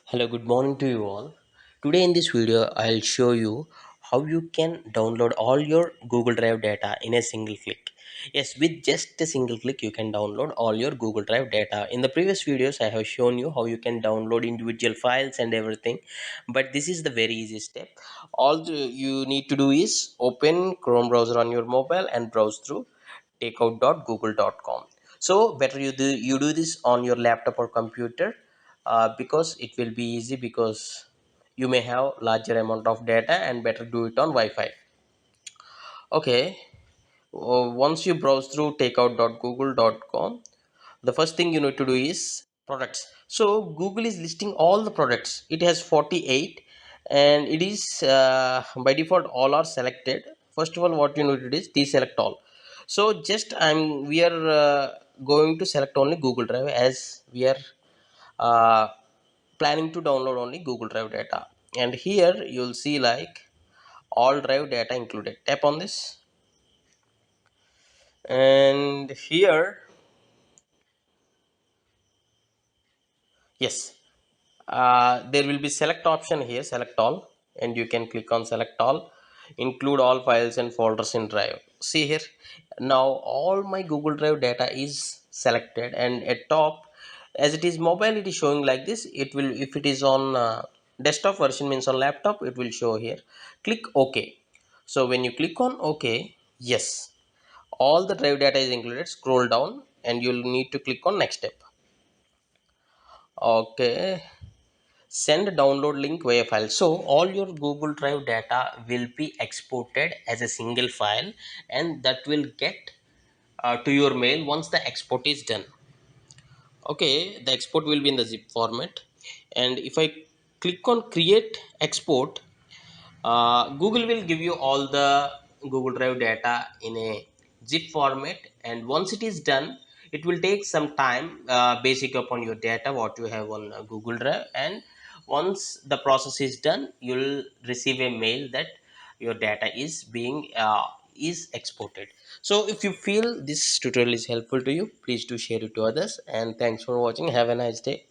Hello, good morning to you all. Today in this video, I'll show you how you can download all your Google Drive data in a single click. Yes, with just a single click, you can download all your Google Drive data. In the previous videos, I have shown you how you can download individual files and everything, but this is the very easy step. You need to do is open Chrome browser on your mobile and browse through takeout.google.com. So better you do this on your laptop or computer, because it will be easy, because you may have larger amount of data, and better do it on Wi-Fi. Okay. Once you browse through takeout.google.com, the first thing you need to do is products. So Google is listing all the products. It has 48, and it is by default all are selected. First of all, what you need to do is deselect all. So just we are going to select only Google Drive, as we are uh, planning to download only Google Drive data. And here you'll see like all drive data included. Tap on this, and here, yes, there will be select option here, select all, and you can click on select all, include all files and folders in drive. See here, now all my Google Drive data is selected, and at top, as it is mobile, it is showing like this. It will, if it is on desktop version, means on laptop, it will show here. Click OK. So when you click on OK, yes, all the drive data is included. Scroll down, and you'll need to click on next step. Okay, send download link via file. So all your Google Drive data will be exported as a single file, and that will get to your mail once the export is done. Okay, the export will be in the zip format, and if I click on create export, Google will give you all the Google Drive data in a zip format, and once it is done, it will take some time, basic upon your data what you have on Google Drive. And once the process is done, you'll receive a mail that your data is being is exported. So if you feel this tutorial is helpful to you, please do share it to others, and thanks for watching. Have a nice day.